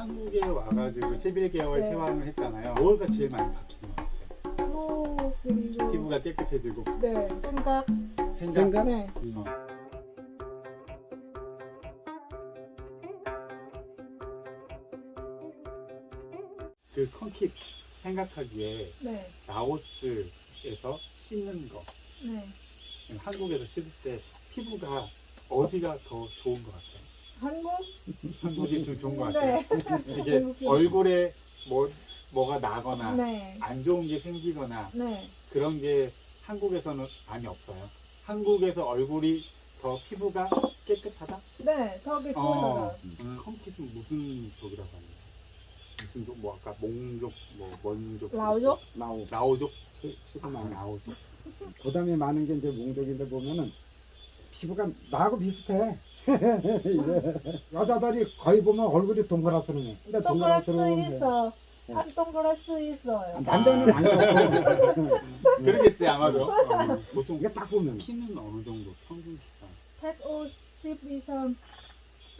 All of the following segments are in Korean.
한국에 와가지고 11개월 네. 세왕을 했잖아요. 뭐가 제일 많이 바뀐 것 같아요? 그리고 피부가 깨끗해지고 네, 생각. 생각? 네. 어. 그 컨킥 생각하기에 네. 라오스에서 씻는 거, 네. 한국에서 씻을 때 피부가 어디가 더 좋은 것 같아요? 한국? 한국이 좀 좋은 것 같아요. 네. 이게 얼굴에 뭐가 나거나 네. 안 좋은 게 생기거나 네. 그런 게 한국에서는 많이 없어요. 한국에서 얼굴이 더 피부가 깨끗하다? 네. 저기 보여요. 컴킷은 무슨 쪽이라고 하나요? 무슨 쪽? 뭐 아까 몽족, 뭔족? 라오족? 라오족? 피부 많아. 라오족. 부담이 많은 게 이제 몽족인데 보면은 피부가 나하고 비슷해. 이래. 여자들이 거의 보면 얼굴이 동그랗더니. 근데 동그랄 수 동그랗더니 있어. 네. 안 동그랄 수 있어요. 남자는 아니고. 그러겠지 아마도. 보통 이게 딱 보면 키는 어느 정도 평균 키가? 150 이상.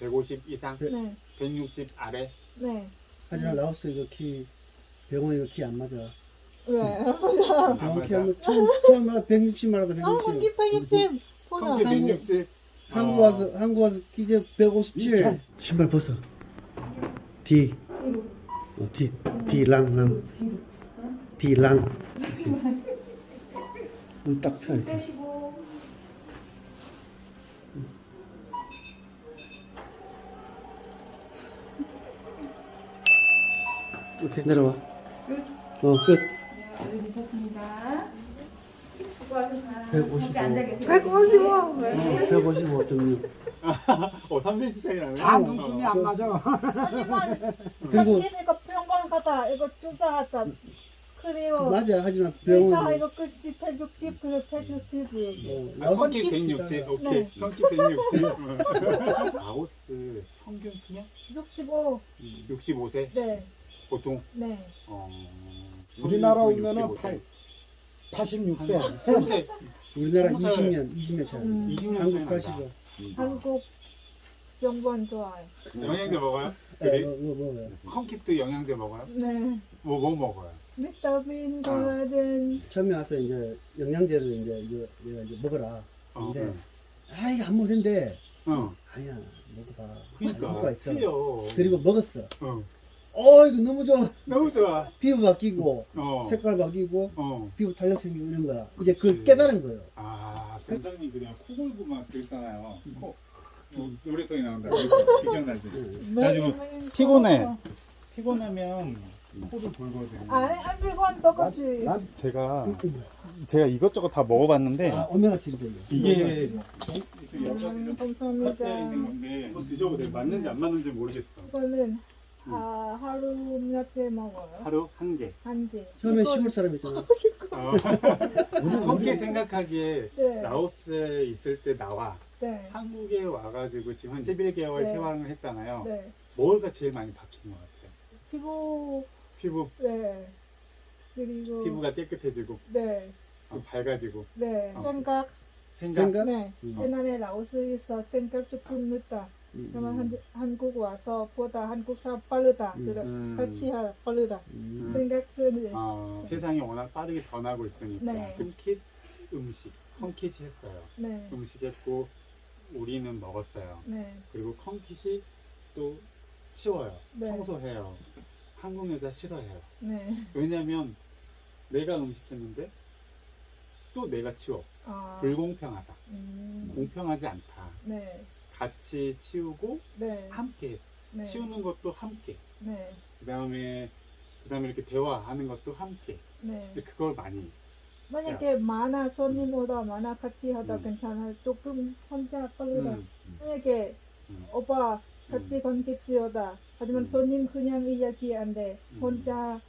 150 이상? 네. 160 아래? 네. 하지만 라오스 이거 키 병원 이거 키 안 맞아. 왜? 병원 키 하면 처음 말 160 말하고 아, 160. 한기 160. 보나. 컴킷 160? 한국 와서 기재 157. 이천. 신발 벗어. D. D랑. 이렇게. 딱 펴 이렇게. 빼시고. 이렇게 내려와. 끝. 네, 어디 계셨습니다. 수고하셨습니다. 155. 앉아 계세요. 155. 155.6. 3cm 차이 나네. 자 눈금이 안 맞아. 하지만 그리고 이거 병원 가다 이거 주사하다. 그리고 맞아. 하지만 의사 병원 이거 끝이 160 그래 160. 컴킷 160? 오케이. 네. 컴킷 160. 라오스 평균 수명? 65. 65세? 네. 보통? 네. 우리나라 오면은 65세. 86세. 20세. 우리나라 스무 살. 20년 차이. 20년 한국 차이 85. 한국 병원 좋아요. 영양제 먹어요? 네, 그래? 뭐요? 컴킷도 영양제 먹어요? 네. 뭐 먹어요? 비타민, 콜라겐. 처음에 와서 이제 영양제를 이제 내가 이제 먹어라. 어, 근데 이거 안 먹는데 어. 아니야 먹어봐. 그러니까 효과가 있어. 틀려. 그리고 먹었어. 어. 이거 너무 좋아. 너무 좋아. 피부 바뀌고 어. 색깔 바뀌고 어. 피부 탄력 생기고 이런 거야. 이제 그치. 그걸 깨달은 거예요. 아, 원장님 그냥 코 골고 막 그랬잖아요. 코. 노래소리 나온다. 기억나지? 나중에 피곤해. 피곤하면 코를 골거든. 아니, 안 피곤 똑같이. 난 제가 이것저것 다 먹어봤는데 오메가3죠 이게 감사합니다. 겉에 있는 건데 한번 드셔보세요. 맞는지 안 맞는지 모르겠어. 이거는 하루 몇 개 먹어요? 하루 한 개. 한 개. 처음에 이거- 시골 사람이었잖아. 그렇게 생각하기에 네. 라오스에 있을 때 나와 네. 한국에 와가지고 지금 한 11개월 네. 세왕을 했잖아요. 네. 뭐가 제일 많이 바뀐 것 같아요? 피부. 피부, 네. 그리고. 피부가 깨끗해지고 네. 밝아지고 네. 어. 생각. 생각? 네. 음. 옛날에 라오스에서 생각 조금 늦다. 그러면 한국 와서 보다 한국 사람 빠르다. 그래 같이 빠르다. 생각들이. 세상이 워낙 빠르게 변하고 있으니까 네. 컴킷 음식, 컴킷이 했어요. 네. 음식 했고 우리는 먹었어요. 네. 그리고 컴킷이 또 치워요. 네. 청소해요. 한국 여자 싫어해요. 네. 왜냐면 내가 음식했는데 또 내가 치워. 아. 불공평하다. 음. 공평하지 않다. 네. 같이 치우고 네. 함께 네. 치우는 것도 함께. 네. 그다음에 이렇게 대화하는 것도 함께. 네. 근데 그걸 많이. 만약에 많아 손님 오다 많아 같이 하다 음. 괜찮아. 조금 혼자 빠르다. 음. 만약에 오빠 같이 관계치요다. 하지만 손님 그냥 이야기 안 돼. 혼자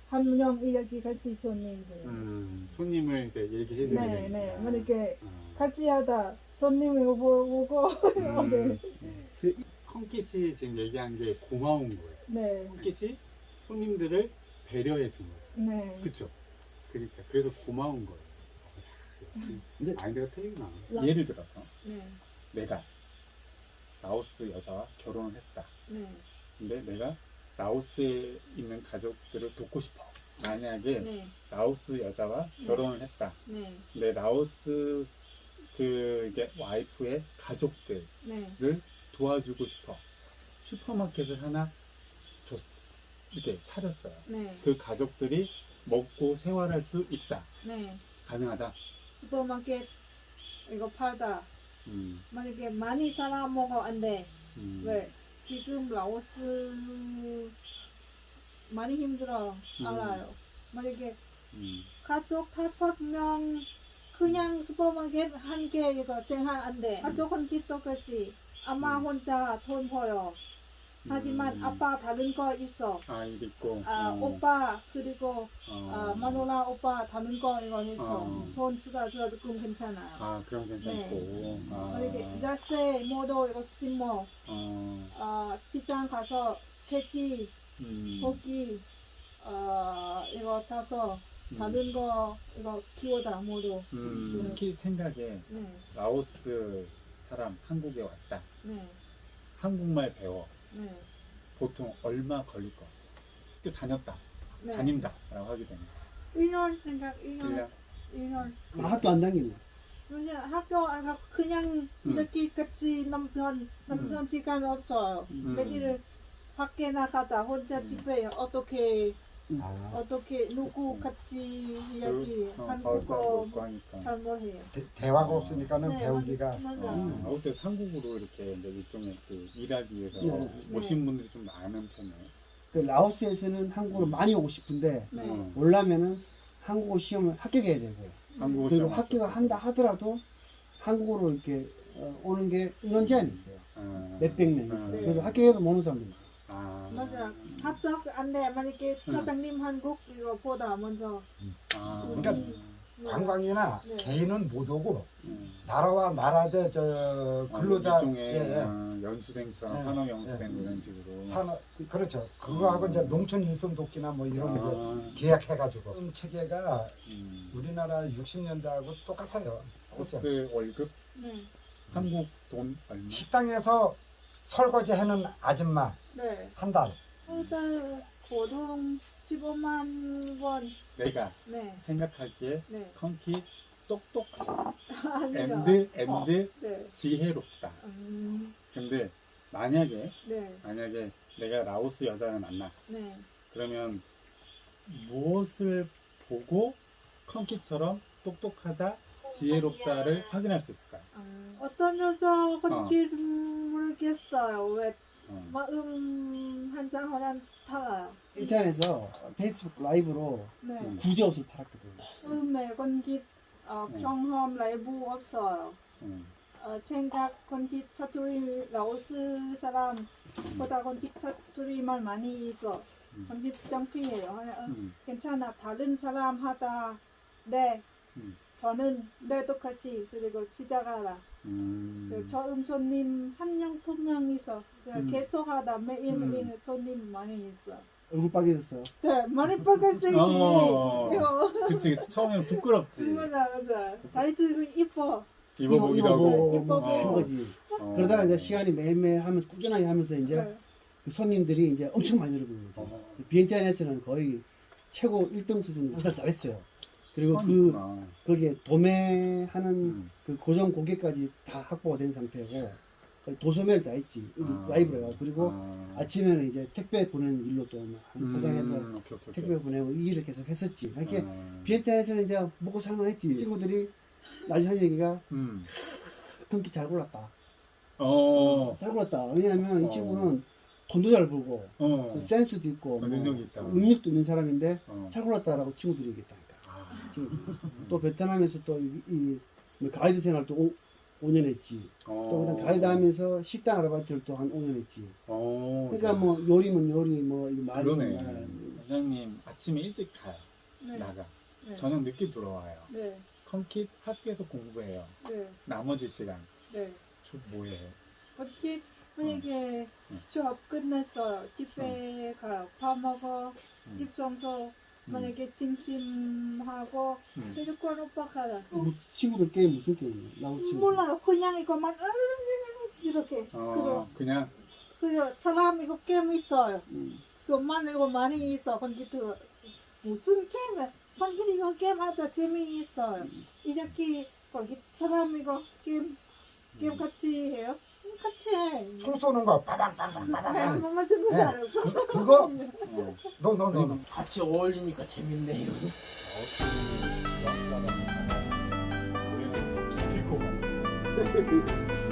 한 명 이야기 같이 손님. 손님을 이제 얘기해 주는 네, 네. 만약에 어. 같이 하다 손님이 오고 네. 컴킷이 지금 얘기한 게 고마운 거예요. 네. 컴킷이 손님들을 배려해 준 거죠. 네. 그쵸? 그러니까 그래서 고마운 거예요. 근데 마인드가 틀리구나. 라- 예를 들어서 네. 내가 라오스 여자와 결혼을 했다. 네. 근데 내가 라오스에 있는 가족들을 돕고 싶어. 만약에 네. 라오스 여자와 결혼을 했다. 네. 근데 라오스 이게 와이프의 가족들을 네. 도와주고 싶어. 슈퍼마켓을 하나 이렇게 차렸어요. 네. 그 가족들이 먹고 생활할 수 있다. 네. 가능하다. 슈퍼마켓 이거 팔다. 음, 만약에 많이 사람 먹어 안 돼. 왜? 지금 라오스 많이 힘들어. 알아요. 만약에 가족 5명 그냥 슈퍼마켓 한 개 이거 생활 안 돼. 가족은 똑같이 아마 혼자 돈 벌어. 하지만 아빠 다른 거 있어. 아이도 있고. 오빠 그리고 마누라 오빠 다른 거 이거 있어. 돈 추가 줘도 조금 괜찮아요. 아, 그럼 괜찮고. 만약에 자세 모두 이거 심어. 직장 가서 돼지, 고기 이거 사서 다른 거 이거 키우다 모두. 특히 생각에 네. 라오스 사람 한국에 왔다. 네. 한국말 배워. 네. 보통 얼마 걸릴 거? 학교 다녔다. 네. 다닌다. 라고 하게 되면. 1년 생각 1년. 1년. 1년. 학교 안 다니네. 그냥 학교 안 가고 그냥 이렇게 같이 남편 시간 없어요. 매일 밖에 나가다 혼자 집에 어떻게 누구 같이 이야기 한국어 먹고 하니까. 잘 못해요. 대화가 없으니까는 네, 배우기가 맞아. 어때 한국으로 이렇게 이제 일종의 그 일하기 위해서 네. 오신 분들이 좀 많은 편이에요. 그 라오스에서는 한국으로 많이 오고 싶은데 네. 오려면은 한국어 시험을 합격해야 되고요. 한국어 그리고 시험 합격을 한다 하더라도 한국으로 이렇게 오는 게 인원 제한이 있어요. 몇백 명 있어요. 네. 그래서 합격해도 못 오는 사람들 있어요. 맞아. 합격 안 돼. 만약에 사장님 한국 이거보다 먼저. 그러니까 네. 관광이나 네. 개인은 못 오고 나라와 나라대 근로자 일종의 연수생처럼 네. 산업 연수생 네. 이런 식으로. 산업 그렇죠. 그거하고 이제 농촌 일손 돕기나 뭐 이런 거 이제 계약해가지고 체계가 우리나라 60년대하고 똑같아요. 그렇죠. 그 월급 네. 한국 돈 얼마? 식당에서 설거지하는 아줌마 네. 한 달. 일단 보통 15만 원. 내가 네. 생각하기에 네. 컨키 똑똑하다. 아니요. 앤드 네. 지혜롭다. 근데 만약에 네. 내가 라오스 여자를 만나. 네. 그러면 무엇을 보고 컨키처럼 똑똑하다, 지혜롭다를 확인할 수 있을까요? 어떤 여자 건지 모르겠어요. 왜 마음 한장 하나 달라요. 인터넷에서 페이스북 라이브로 네. 구제 옷을 팔았거든요. 마음에 건기 경험 라이브 없어요. 생각 건기 사투리 라오스 사람보다 건기 사투리만 많이 있어. 건기 정피해요. 괜찮아. 다른 사람 하다. 네. 저는 네 똑같이 그리고 시작하라. 처음 손님 한 명, 두 명 있어. 계속 하다 매일 손님 많이 있어. 얼굴 빨개졌어요. 네, 많이 빨갛지. 그치. 처음에는 부끄럽지. 맞아. 자기도 이뻐. 입어보기도 하고. 입어보고. 한 거지. 그러다가 이제 시간이 매일매일 하면서 꾸준하게 하면서 이제 네. 그 손님들이 이제 엄청 많이 늘어보는 거죠. 비엔티안에서는 거의 최고 1등 수준 항상 잘했어요. 그리고 거기에 도매하는 그 고정 고객까지 다 확보가 된 상태고 도소매를 다 했지. 라이브로. 그리고 아침에는 이제 택배 보내는 일로 또 포장해서 택배 보내고 이 일을 계속 했었지. 이렇게 비엔티안에서는 이제 먹고 살만했지. 친구들이 나중에 한 얘기가 컨키 잘 골랐다. 잘 골랐다. 왜냐하면 이 친구는 돈도 잘 벌고 센스도 있고 능력이 있다. 능력도 있는 사람인데 잘 골랐다라고 친구들이 얘기했다니까. 또 베트남에서 또 이 가이드 생활도 5년 했지. 또 그다음 가이드 하면서 식당 아르바이트를 또 한 5년 했지. 그러니까 뭐 요리면 요리 뭐 말이 그러네. 부장님 아침에 일찍 가요. 네. 나가. 네. 저녁 늦게 들어와요. 네. 컨킷 학교에서 공부해요. 네. 나머지 시간 네. 저 뭐해? 건기 만약에 수업 끝냈어요. 집에 가요. 밥 먹어. 집 청소. 만약에 심심하고 체육관 오빠 가라. 친구들 게임 무슨 게임이야? 나하고 친구. 몰라요. 그냥 이거만 이렇게. 그냥 그 사람 이거 게임 있어요. 그만 이거 많이 있어. 컴퓨터 무슨 게임이야? 컴퓨터 이거 게임 하다 재미있어요. 이렇게 거기 사람 이거 게임 같이 해요? 같이 해. 총 쏘는 거 빠방빠방빠방. 엄마 듣는 네. 줄 알고. 그거 너. 같이 어울리니까 재밌네요. 우리는